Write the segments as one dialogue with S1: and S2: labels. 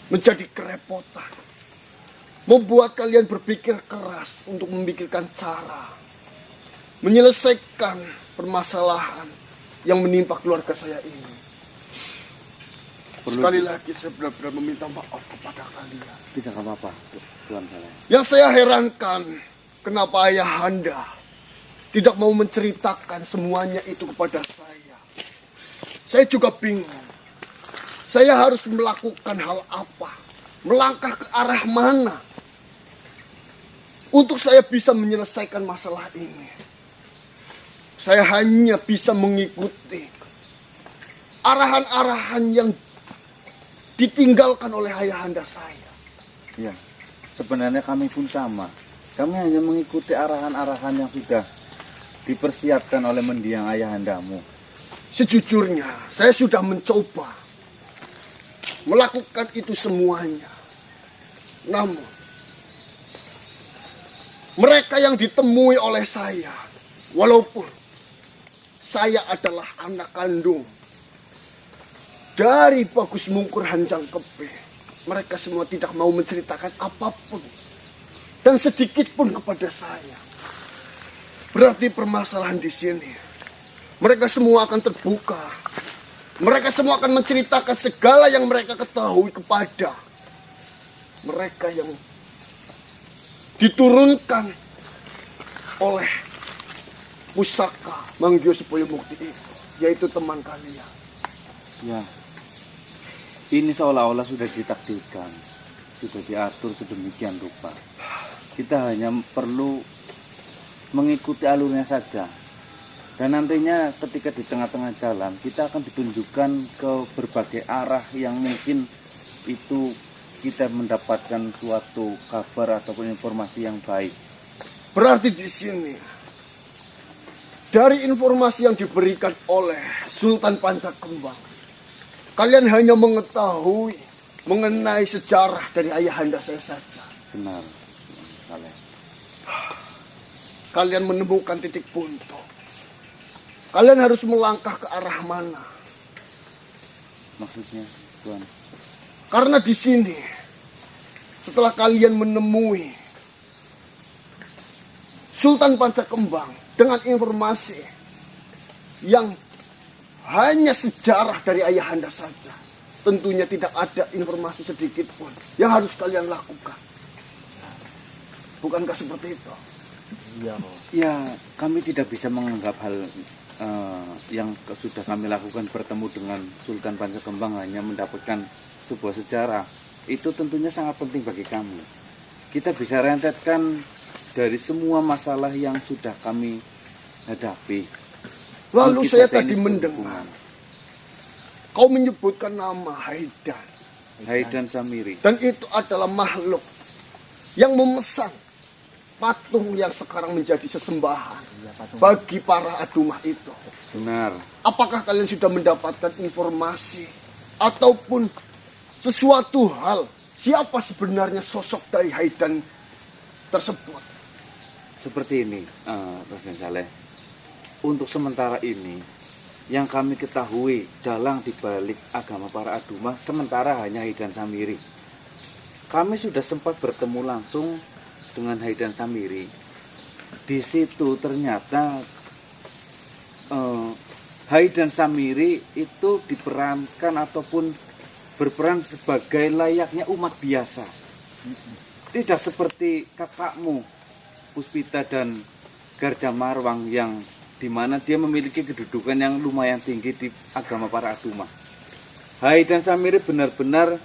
S1: menjadi kerepotan, membuat kalian berpikir keras untuk memikirkan cara menyelesaikan permasalahan yang menimpa keluarga saya ini. Sekali lagi saya benar-benar meminta maaf kepada kalian.
S2: Tidak apa-apa, Tuan saya.
S1: Yang saya herankan, kenapa ayahanda tidak mau menceritakan semuanya itu kepada saya. Saya juga bingung. Saya harus melakukan hal apa? Melangkah ke arah mana? Untuk saya bisa menyelesaikan masalah ini. Saya hanya bisa mengikuti arahan-arahan yang ditinggalkan oleh ayahanda saya.
S2: Ya, sebenarnya kami pun sama. Kami hanya mengikuti arahan-arahan yang sudah dipersiapkan oleh mendiang ayahandamu.
S1: Sejujurnya, saya sudah mencoba melakukan itu semuanya. Namun, mereka yang ditemui oleh saya, walaupun saya adalah anak kandung dari Bagus Mungkur Hanjang Kebe, mereka semua tidak mau menceritakan apapun dan sedikit pun kepada saya. Berarti permasalahan di sini, mereka semua akan terbuka. Mereka semua akan menceritakan segala yang mereka ketahui kepada mereka yang diturunkan oleh pusaka Manggio Sepoyo Mukti itu, yaitu teman kalian.
S2: Ya, ini seolah-olah sudah ditakdirkan, sudah diatur sedemikian rupa. Kita hanya perlu mengikuti alurnya saja. Dan nantinya ketika di tengah-tengah jalan, kita akan ditunjukkan ke berbagai arah yang mungkin itu kita mendapatkan suatu kabar ataupun informasi yang baik.
S1: Berarti di sini, dari informasi yang diberikan oleh Sultan Pancakembang, kalian hanya mengetahui mengenai sejarah dari ayahanda saya saja.
S2: Benar, Saleh.
S1: Kalian menemukan titik buntu. Kalian harus melangkah ke arah mana?
S2: Maksudnya, Tuan?
S1: Karena di sini, setelah kalian menemui Sultan Pancakembang dengan informasi yang hanya sejarah dari ayahanda saja, tentunya tidak ada informasi sedikit pun yang harus kalian lakukan. Bukankah seperti itu?
S2: Iya. Ya, kami tidak bisa menganggap hal yang sudah kami lakukan bertemu dengan Sultan Pancakembang hanya mendapatkan sebuah sejarah. Itu tentunya sangat penting bagi kami. Kita bisa rentetkan dari semua masalah yang sudah kami hadapi.
S1: Lalu saya tadi mendengar kau menyebutkan nama
S2: Haidan Samiri.
S1: Dan itu adalah makhluk yang memesan patung yang sekarang menjadi sesembahan bagi para adumah itu.
S2: Benar.
S1: Apakah kalian sudah mendapatkan informasi ataupun sesuatu hal siapa sebenarnya sosok dari Haidan tersebut?
S2: Seperti ini, Raden Saleh. Untuk sementara ini, yang kami ketahui dalang dibalik agama para adumah sementara hanya Haidan Samiri. Kami sudah sempat bertemu langsung dengan Haidan Samiri. Di situ ternyata Haidan Samiri itu diperankan ataupun berperan sebagai layaknya umat biasa. Tidak seperti kakakmu Puspita dan Garja Marwang yang dimana dia memiliki kedudukan yang lumayan tinggi di agama para adumah. Haidan Samiri benar-benar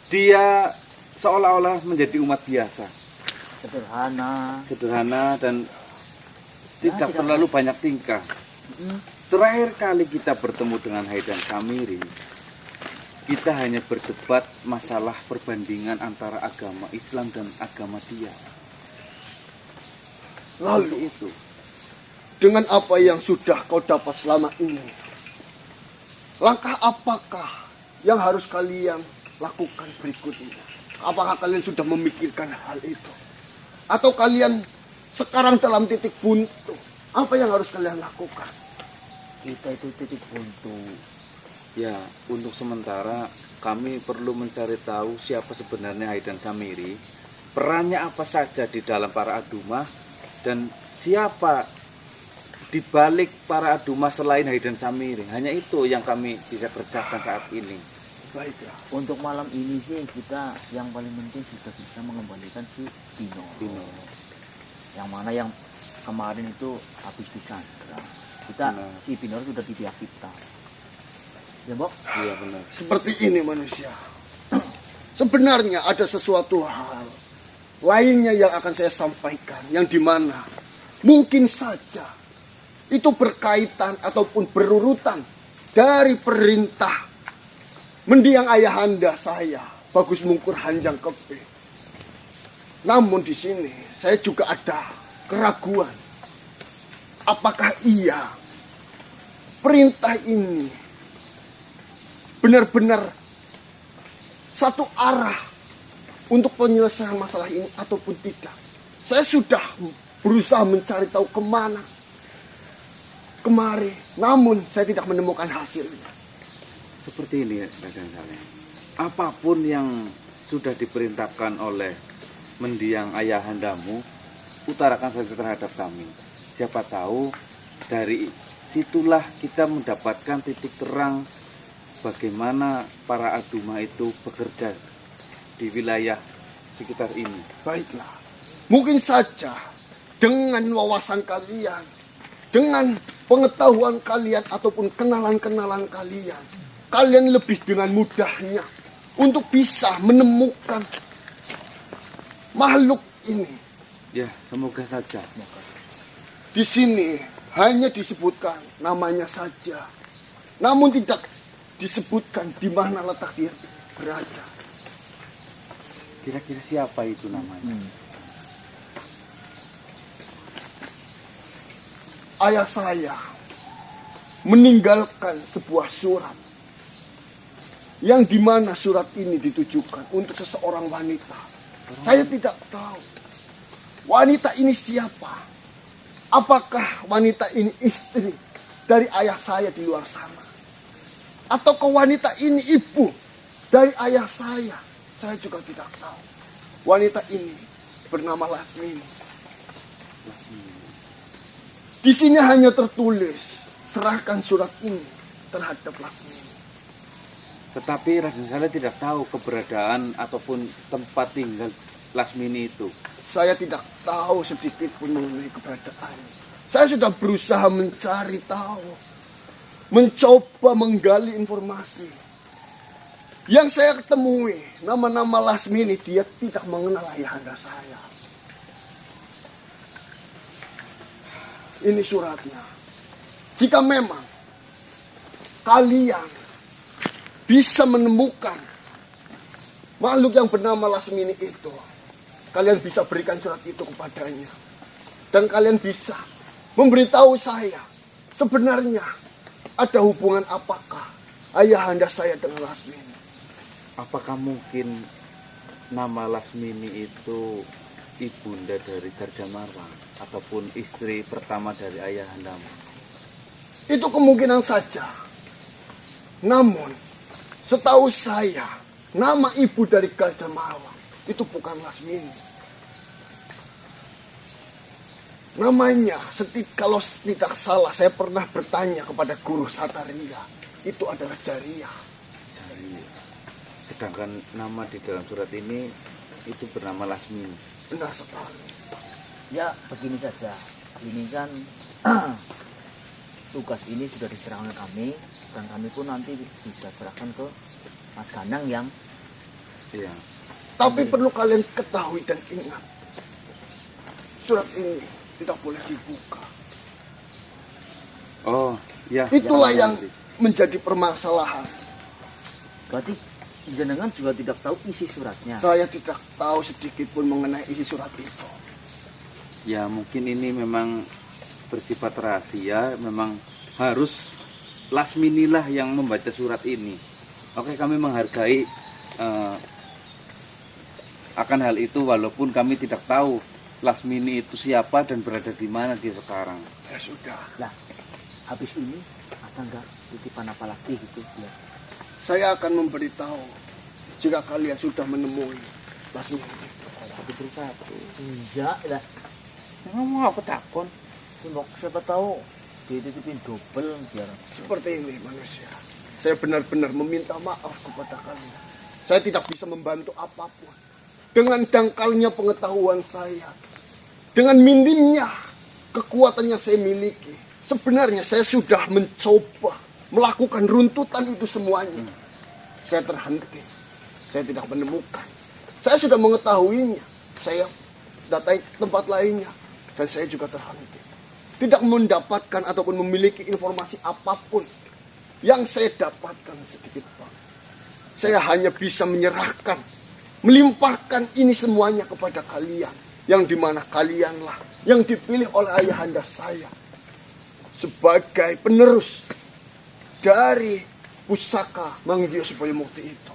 S2: dia seolah-olah menjadi umat biasa, sederhana dan tidak terlalu banyak tingkah. Terakhir kali kita bertemu dengan Haidan Samiri, kita hanya berdebat masalah perbandingan antara agama Islam dan agama dia.
S1: Lalu itu, dengan apa yang sudah kau dapat selama ini, langkah apakah yang harus kalian lakukan berikutnya? Apakah kalian sudah memikirkan hal itu? Atau kalian sekarang dalam titik buntu? Apa yang harus kalian lakukan?
S3: Kita itu titik buntu.
S2: Ya, untuk sementara kami perlu mencari tahu siapa sebenarnya Haidan Samiri, perannya apa saja di dalam para Aduma, dan siapa di balik para Aduma selain Haidan Samiri. Hanya itu yang kami bisa kerjakan saat ini.
S1: Baiklah.
S3: Untuk malam ini sih kita yang paling penting sudah bisa mengembalikan si Pino. Yang mana yang kemarin itu habis disandra. Kita
S2: Benar.
S3: si Pino sudah di pihak kita. Ya, Bok?
S2: Iya benar.
S1: Seperti ini manusia. Sebenarnya ada sesuatu hal lainnya yang akan saya sampaikan, yang dimana mungkin saja itu berkaitan ataupun berurutan dari perintah mendiang ayahanda saya, Bagus Mungkur Hanjang Kepe. Namun di sini saya juga ada keraguan. Apakah iya perintah ini benar-benar satu arah untuk penyelesaian masalah ini ataupun tidak? Saya sudah berusaha mencari tahu kemana kemari, namun saya tidak menemukan hasilnya.
S2: Seperti ini Raden Saleh. Apapun yang sudah diperintahkan oleh mendiang ayahandamu, utarakan saja terhadap kami. Siapa tahu dari situlah kita mendapatkan titik terang bagaimana para Aduma itu bekerja di wilayah sekitar ini.
S1: Baiklah, mungkin saja dengan wawasan kalian, dengan pengetahuan kalian ataupun kenalan-kenalan kalian, kalian lebih dengan mudahnya untuk bisa menemukan makhluk ini.
S2: Ya, semoga saja.
S1: Di sini hanya disebutkan namanya saja, namun tidak disebutkan di mana letak dia berada.
S2: Kira-kira siapa itu namanya?
S1: Ayah saya meninggalkan sebuah surat, yang dimana surat ini ditujukan untuk seseorang wanita. Saya tidak tahu wanita ini siapa. Apakah wanita ini istri dari ayah saya di luar sana, ataukah wanita ini ibu dari ayah saya? Saya juga tidak tahu. Wanita ini bernama Lasmini. Di sini hanya tertulis, serahkan surat ini terhadap Lasmini.
S2: Tetapi Raden Saleh tidak tahu keberadaan ataupun tempat tinggal Lasmini itu.
S1: Saya tidak tahu sedikit pun mengenai keberadaannya. Saya sudah berusaha mencari tahu, mencoba menggali informasi. Yang saya ketemui, nama-nama Lasmini, dia tidak mengenal ayahanda saya. Ini suratnya. Jika memang kalian bisa menemukan makhluk yang bernama Lasmini itu, kalian bisa berikan surat itu kepadanya. Dan kalian bisa memberitahu saya sebenarnya ada hubungan apakah ayahanda saya dengan Lasmini.
S2: Apakah mungkin nama Lasmini itu ibunda dari Gardamarwa ataupun istri pertama dari ayahandamu?
S1: Itu kemungkinan saja. Namun setahu saya nama ibu dari Gardamarwa itu bukan Lasmini. Namanya, kalau tidak salah, saya pernah bertanya kepada guru Sataria, itu adalah Jaria.
S2: Sedangkan nama di dalam surat ini itu bernama Lasmini.
S1: Benar sekali.
S3: Ya, begini saja. Ini kan tugas ini sudah diserahkan kami, dan kami pun nanti bisa serahkan ke Mas Ganang yang
S2: Iya.
S1: Tapi perlu kalian ketahui dan ingat, surat ini tidak boleh dibuka.
S2: Oh, ya.
S1: Itulah
S2: ya,
S1: yang menjadi permasalahan.
S3: berarti jenengan juga tidak tahu isi suratnya.
S1: Saya tidak tahu sedikit pun mengenai isi surat itu.
S2: Ya, mungkin ini memang bersifat rahasia, memang harus Lasmini lah yang membaca surat ini. Oke, kami menghargai akan hal itu walaupun kami tidak tahu Lasmini itu siapa dan berada di mana dia sekarang.
S1: Ya sudah.
S3: Lah, habis ini ada nggak titipan apa lagi gitu? Ya.
S1: Saya akan memberitahu jika kalian sudah menemui lasmini.
S2: Satu persatu.
S3: Enggak lah.
S2: Ngomong apa takon?
S3: Tembok siapa tahu dititipin double biar
S1: Seperti ini manusia. Saya benar-benar meminta maaf kepada kalian. Saya tidak bisa membantu apapun. Dengan dangkalnya pengetahuan saya. Dengan minimnya kekuatan yang saya miliki. Sebenarnya saya sudah mencoba melakukan runtutan itu semuanya. Saya terhenti. Saya tidak menemukan. Saya sudah mengetahuinya. Saya datangi tempat lainnya. Dan saya juga terhenti. Tidak mendapatkan ataupun memiliki informasi apapun yang saya dapatkan sedikit Pak. Saya hanya bisa menyerahkan, melimpahkan ini semuanya kepada kalian, yang dimana kalianlah yang dipilih oleh ayahanda saya sebagai penerus dari pusaka Manggio Supaya Mukti itu.